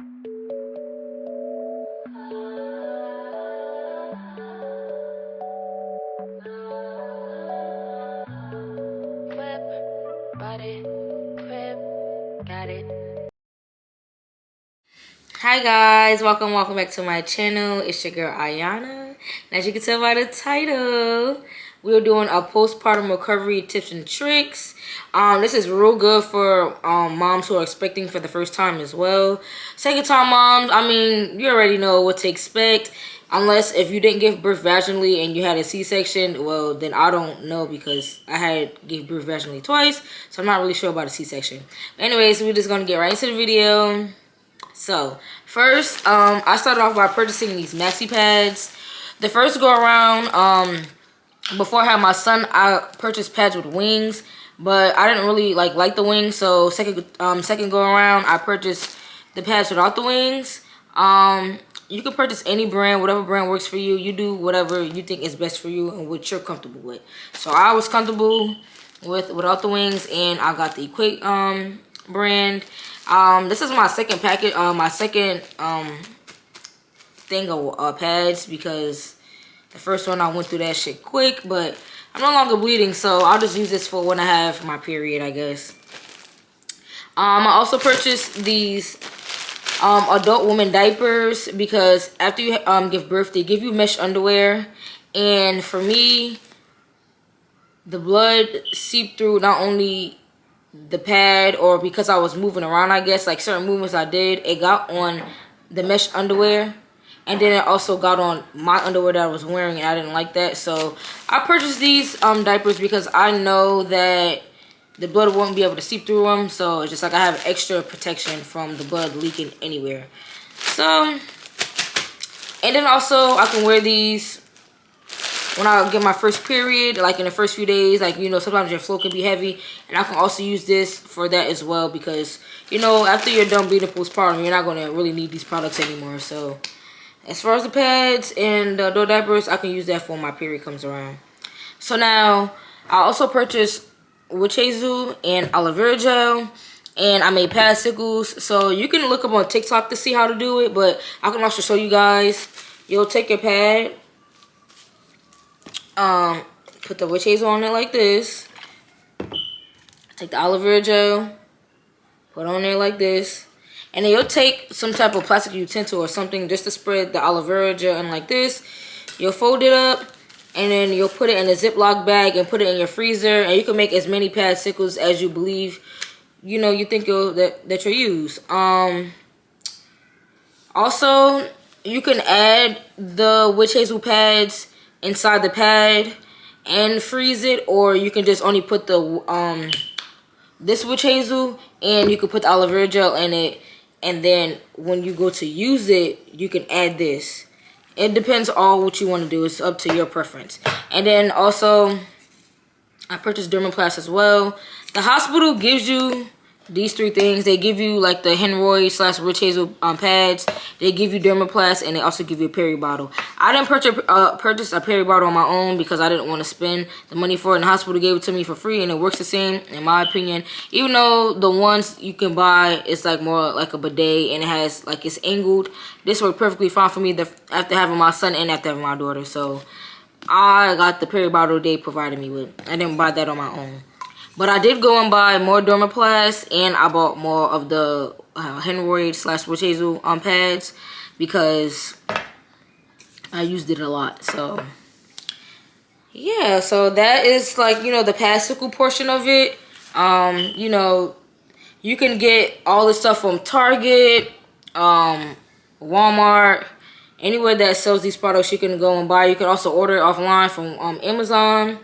Hi guys, welcome back to my channel. It's your girl Ayana, and as you can tell by the title, we're doing a postpartum recovery tips and tricks. This is real good for moms who are expecting for the first time as well. Second time moms, I mean, you already know what to expect. Unless if you didn't give birth vaginally and you had a C-section, well, then I don't know because I gave birth vaginally twice, so I'm not really sure about a C-section. But anyways, we're just gonna get right into the video. So first, I started off by purchasing these maxi pads. The first go around, before I had my son, I purchased pads with wings, but I didn't really like the wings. So second go around, I purchased the pads without the wings. You can purchase any brand, whatever brand works for you. You do whatever you think is best for you and what you're comfortable with. So I was comfortable without the wings, and I got the Equate brand. This is my second packet, my second thing of pads, because the first one I went through that shit quick, but I'm no longer bleeding, so I'll just use this for when I have my period, I guess. I also purchased these adult woman diapers because after you give birth, they give you mesh underwear, and for me, the blood seeped through not only the pad, or because I was moving around, I guess, like certain movements I did, it got on the mesh underwear, and then it also got on my underwear that I was wearing, and I didn't like that. So I purchased these diapers because I know that the blood won't be able to seep through them, so it's just like I have extra protection from the blood leaking anywhere. So, and then also I can wear these when I get my first period, like in the first few days, like, you know, sometimes your flow can be heavy, and I can also use this for that as well, because, you know, after you're done bleeding postpartum, you're not going to really need these products anymore. So as far as the pads and the adult diapers, I can use that for when my period comes around. So now I also purchased witch hazel and aloe vera gel, and I made Padsicles. So you can look up on TikTok to see how to do it, but I can also show you guys. You'll take your pad, put the witch hazel on it like this, take the aloe vera gel, put it on there like this, and then you'll take some type of plastic utensil or something just to spread the aloe vera gel in like this. You'll fold it up, and then you'll put it in a Ziploc bag and put it in your freezer, and you can make as many Padsicles as you believe, you know, you think that you'll use. Also, you can add the witch hazel pads inside the pad and freeze it, or you can just only put the this witch hazel, and you can put the aloe vera gel in it, and then when you go to use it, you can add this. It depends on what you want to do. It's up to your preference. And then also, I purchased Dermaplast as well. The hospital gives you these three things. They give you like the hemorrhoid / witch hazel pads. They give you Dermaplast, and they also give you a peri bottle. I didn't purchase a peri bottle on my own because I didn't want to spend the money for it. And the hospital gave it to me for free, and it works the same in my opinion. Even though the ones you can buy, it's like more like a bidet, and it has like, it's angled. This worked perfectly fine for me after having my son and after having my daughter. So I got the peri bottle they provided me with. I didn't buy that on my own. But I did go and buy more Dermaplast, and I bought more of the hemorrhoid / witch hazel pads because I used it a lot. So yeah, so that is like, you know, the Padsicles portion of it. You know, you can get all this stuff from Target, Walmart, anywhere that sells these products you can go and buy. You can also order it offline from Amazon.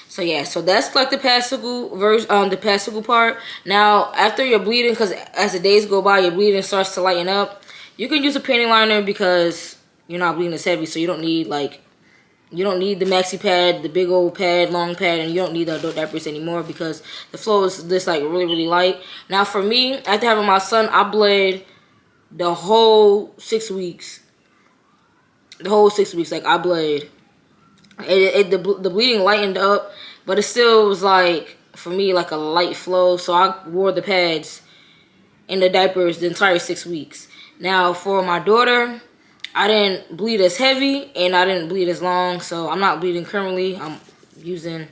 So yeah, so that's like the Padsicles version, the Padsicles part. Now, after you're bleeding, because as the days go by, your bleeding starts to lighten up. You can use a panty liner because you're not bleeding as heavy, so you don't need the maxi pad, the big old pad, long pad, and you don't need the adult diapers anymore because the flow is just like really, really light. Now for me, after having my son, I bled the whole 6 weeks. The whole 6 weeks, like I bled. The bleeding lightened up, but it still was like, for me, like a light flow. So I wore the pads and the diapers the entire 6 weeks. Now for my daughter, I didn't bleed as heavy and I didn't bleed as long, so I'm not bleeding currently. I'm using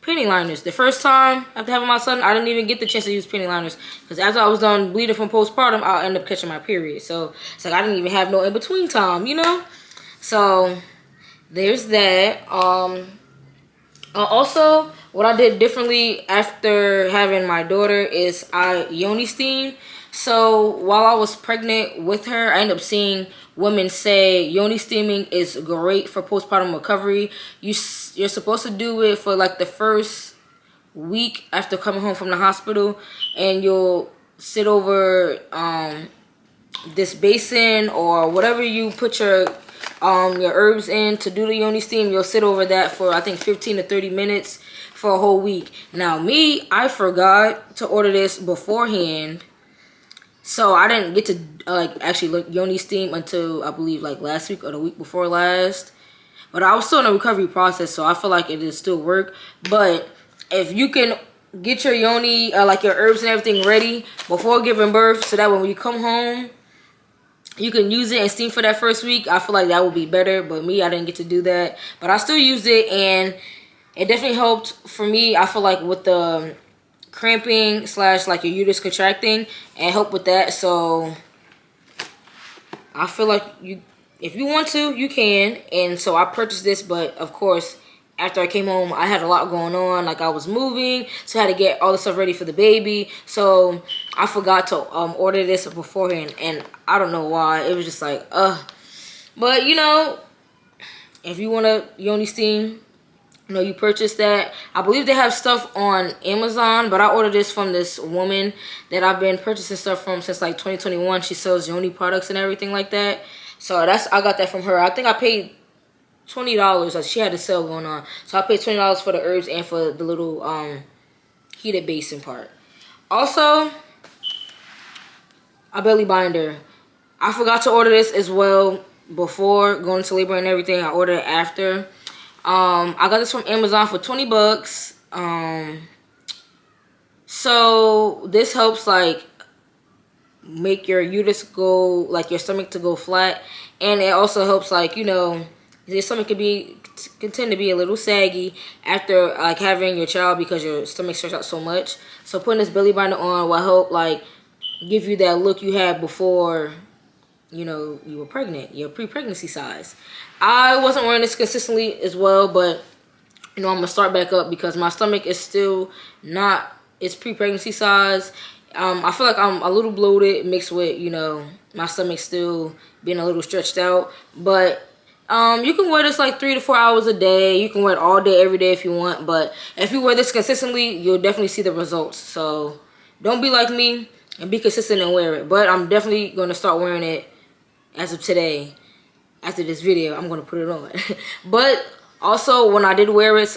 penny liners. The first time after having my son, I didn't even get the chance to use penny liners because after I was done bleeding from postpartum, I'll end up catching my period. So it's like I didn't even have no in between time, you know. So there's that. Also, what I did differently after having my daughter is I Yoni Steam. So while I was pregnant with her, I ended up seeing women say Yoni steaming is great for postpartum recovery. You're supposed to do it for like the first week after coming home from the hospital, and you'll sit over this basin or whatever you put your herbs in to do the Yoni Steam. You'll sit over that for I think 15 to 30 minutes for a whole week. Now me, I forgot to order this beforehand, so I didn't get to actually look Yoni Steam until I believe like last week or the week before last. But I was still in a recovery process, so I feel like it is still work. But if you can get your Yoni, like your herbs and everything ready before giving birth, so that when you come home, you can use it and steam for that first week, I feel like that would be better. But me, I didn't get to do that. But I still used it, and it definitely helped for me. I feel like with the cramping / like your uterus contracting, and help with that. So I feel like if you want to, you can. And so I purchased this, but of course after I came home, I had a lot going on. Like I was moving, so I had to get all the stuff ready for the baby. So I forgot to order this beforehand, and I don't know why. It was just like, But you know, if you want to Yoni Steam, you know, you purchase that. I believe they have stuff on Amazon, but I ordered this from this woman that I've been purchasing stuff from since like 2021. She sells Yoni products and everything like that. So I got that from her. I think I paid $20. Like she had a sale going on, so I paid $20 for the herbs and for the little heated basin part. Also, a belly binder. I forgot to order this as well before going into labor and everything. I ordered it after. I got this from Amazon for 20 bucks. So this helps like make your uterus go, like your stomach to go flat, and it also helps like, you know, your stomach can tend to be a little saggy after like having your child because your stomach stretched out so much. So putting this belly binder on will help like give you that look you had before, you know, you were pregnant, your pre-pregnancy size. I wasn't wearing this consistently as well, but you know, I'm gonna start back up because my stomach is still not its pre-pregnancy size. I feel like I'm a little bloated mixed with, you know, my stomach still being a little stretched out. But you can wear this like 3 to 4 hours a day. You can wear it all day, every day if you want. But if you wear this consistently, you'll definitely see the results. So don't be like me and be consistent and wear it. But I'm definitely going to start wearing it as of today. After this video, I'm going to put it on. But also, when I did wear it,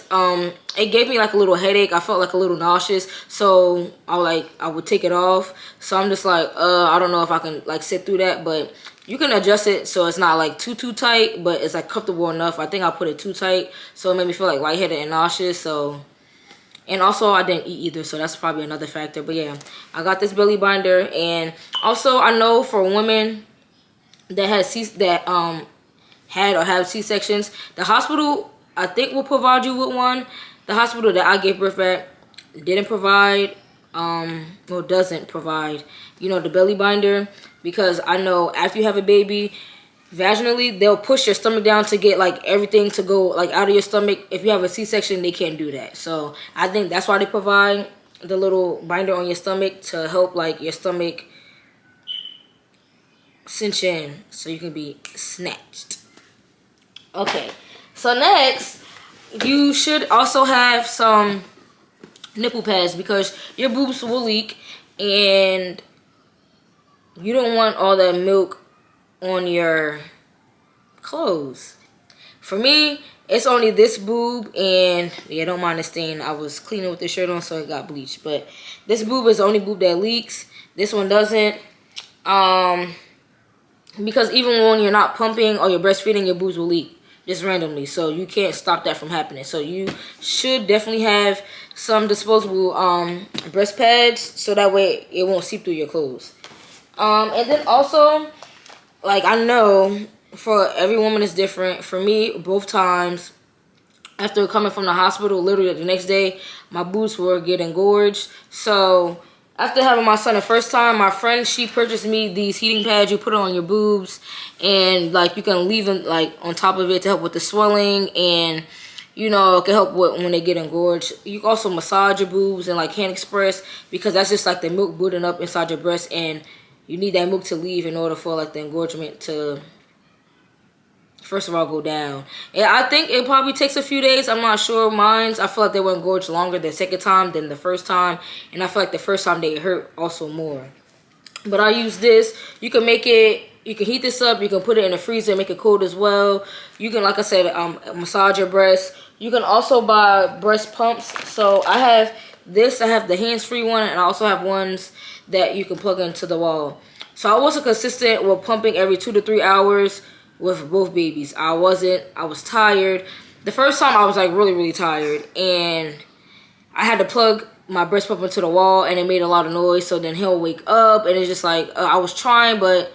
it gave me like a little headache. I felt like a little nauseous. So I would take it off. So I'm just like, I don't know if I can like sit through that. But you can adjust it so it's not like too tight, but it's like comfortable enough. I think I put it too tight, so it made me feel like lightheaded and nauseous. So, and also I didn't eat either, so that's probably another factor. But yeah, I got this belly binder. And also I know for women that had or have C-sections, the hospital I think will provide you with one. The hospital that I gave birth at didn't provide, doesn't provide, you know, the belly binder, because I know after you have a baby, vaginally they'll push your stomach down to get like everything to go like out of your stomach. If you have a C-section, they can't do that. So I think that's why they provide the little binder on your stomach, to help like your stomach cinch in so you can be snatched. Okay, so next, you should also have some nipple pads because your boobs will leak and you don't want all that milk on your clothes. For me, it's only this boob, and yeah, don't mind the stain. I was cleaning with this shirt on, so it got bleached. But this boob is the only boob that leaks. This one doesn't. Because even when you're not pumping or you're breastfeeding, your boobs will leak just randomly. So you can't stop that from happening. So you should definitely have some disposable breast pads, so that way it won't seep through your clothes. And then also, like, I know for every woman is different. For me, both times after coming from the hospital, literally the next day, my boobs were getting gorged. So after having my son the first time, my friend, she purchased me these heating pads. You put it on your boobs, and like you can leave them like on top of it to help with the swelling, and you know, it can help with when they get engorged. You can also massage your boobs and like hand express, because that's just like the milk building up inside your breast, and you need that milk to leave in order for like the engorgement to first of all go down. And I think it probably takes a few days. I'm not sure. Mine's, I feel like they were engorged longer the second time than the first time, and I feel like the first time they hurt also more. But I use this. You can make it, you can heat this up, you can put it in the freezer and make it cold as well. You can, like I said, massage your breasts. You can also buy breast pumps. So I have this, I have the hands-free one, and I also have ones that you can plug into the wall. So I wasn't consistent with pumping every 2 to 3 hours with both babies. I was tired. The first time I was like really tired, and I had to plug my breast pump into the wall, and it made a lot of noise, so then he'll wake up, and it's just like, I was trying, but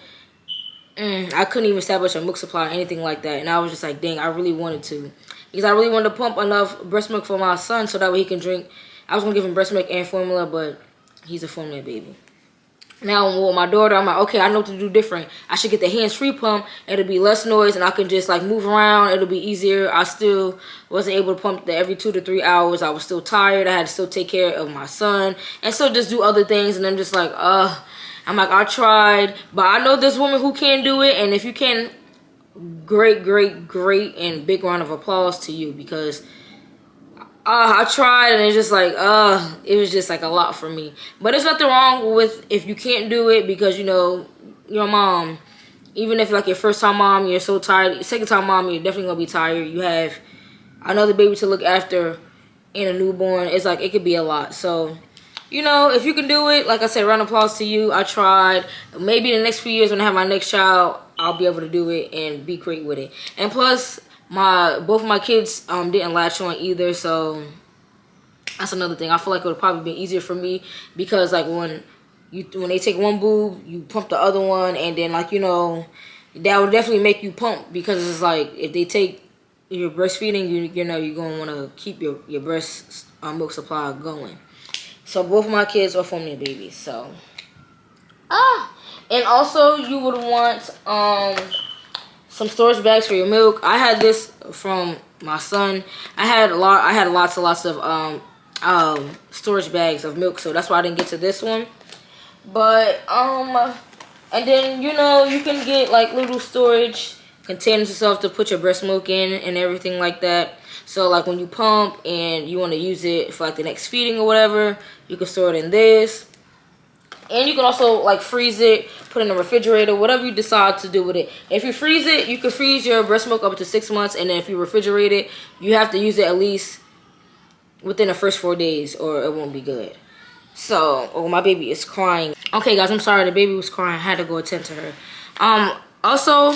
I couldn't even establish a milk supply or anything like that, and I was just like, dang, I really wanted to, because I really wanted to pump enough breast milk for my son, so that way he can drink. I was going to give him breast milk and formula, but he's a formula baby. Now with my daughter, I'm like, okay, I know what to do different. I should get the hands-free pump. It'll be less noise, and I can just like move around. It'll be easier. I still wasn't able to pump every 2 to 3 hours. I was still tired. I had to still take care of my son and still just do other things. And I'm just like, I'm like, I tried, but I know there's women who can do it. And if you can, great, and big round of applause to you, because I tried, and it's just like, it was just like a lot for me. But there's nothing wrong with if you can't do it, because, you know, your mom, even if like your first time mom, you're so tired. Second time mom, you're definitely going to be tired. You have another baby to look after and a newborn. It's like, it could be a lot. So, you know, if you can do it, like I said, round of applause to you. I tried. Maybe in the next few years when I have my next child, I'll be able to do it and be great with it. And plus, both of my kids didn't latch on either, so that's another thing. I feel like it would probably be easier for me, because like when they take one boob, you pump the other one, and then like, you know, that would definitely make you pump, because it's like if they take your breastfeeding, you know you're gonna want to keep your breast milk supply going. So both of my kids are formula babies. So and also you would want some storage bags for your milk. I had this from my son. I had lots and lots of storage bags of milk, so that's why I didn't get to this one. But and then, you know, you can get like little storage containers and stuff to put your breast milk in and everything like that. So like when you pump and you want to use it for like the next feeding or whatever, you can store it in this. And you can also like freeze it, put it in the refrigerator, whatever you decide to do with it. If you freeze it, you can freeze your breast milk up to 6 months, and then if you refrigerate it, you have to use it at least within the first 4 days, or it won't be good. So, oh, my baby is crying. Okay, guys, I'm sorry, the baby was crying. I had to go attend to her. Also,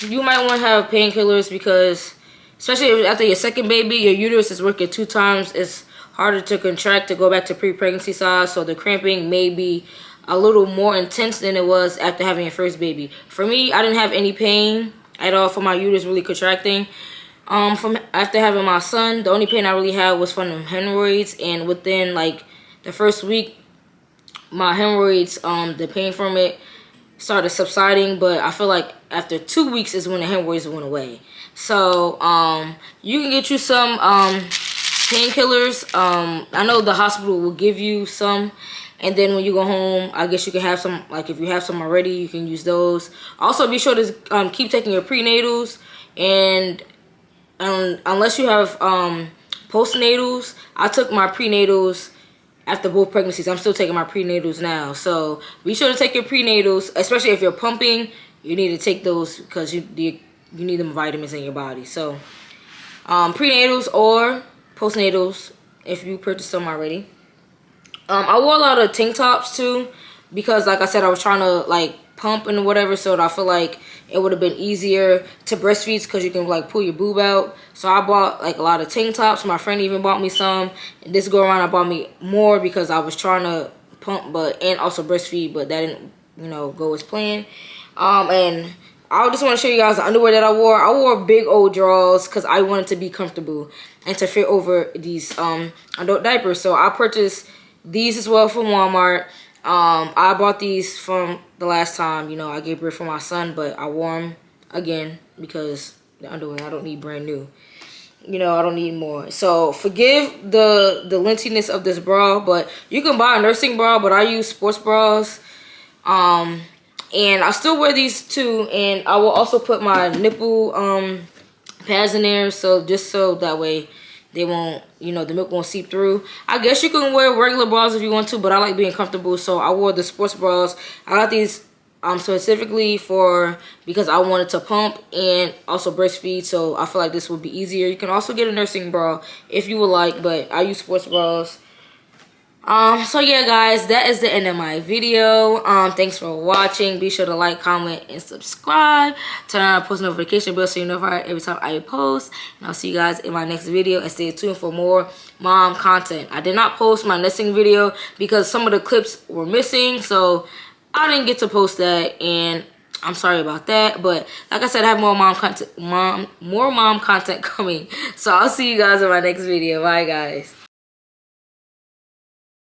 you might want to have painkillers, because especially after your second baby, your uterus is working 2 times. It's harder to contract to go back to pre-pregnancy size, so the cramping may be a little more intense than it was after having your first baby. For me, I didn't have any pain at all for my uterus really contracting. From after having my son, the only pain I really had was from the hemorrhoids, and within like the first week, my hemorrhoids, the pain from it started subsiding, but I feel like after 2 weeks is when the hemorrhoids went away. So you can get you some painkillers. I know the hospital will give you some, and then when you go home, I guess you can have some, like if you have some already, you can use those. Also, be sure to keep taking your prenatals, and unless you have postnatals, I took my prenatals after both pregnancies. I'm still taking my prenatals now, so be sure to take your prenatals, especially if you're pumping. You need to take those, because you need them vitamins in your body. So prenatals or postnatals if you purchased them already. I wore a lot of tank tops too, because like I said, I was trying to like pump and whatever, so I feel like it would have been easier to breastfeed, because you can like pull your boob out. So I bought like a lot of tank tops. My friend even bought me some, and this go around I bought me more because I was trying to pump and also breastfeed, but that didn't you know, go as planned. And I just want to show you guys the underwear that I wore. I wore big old drawers because I wanted to be comfortable and to fit over these adult diapers. So I purchased these as well from Walmart. I bought these from the last time, you know, I gave birth for my son, but I wore them again because the underwear, I don't need brand new. You know, I don't need more. So forgive the lengthiness of this bra, but you can buy a nursing bra, but I use sports bras. And I still wear these too, and I will also put my nipple pads in there, so just so that way they won't, you know, the milk won't seep through. I guess you can wear regular bras if you want to, but I like being comfortable, so I wore the sports bras. I got these specifically because I wanted to pump and also breastfeed, so I feel like this would be easier. You can also get a nursing bra if you would like, but I use sports bras. So yeah, guys, that is the end of my video. Thanks for watching. Be sure to like, comment, and subscribe. Turn on the post notification bell so you're notified every time I post. And I'll see you guys in my next video. And stay tuned for more mom content. I did not post my nesting video because some of the clips were missing, so I didn't get to post that, and I'm sorry about that. But like I said, I have more mom content coming. So I'll see you guys in my next video. Bye, guys.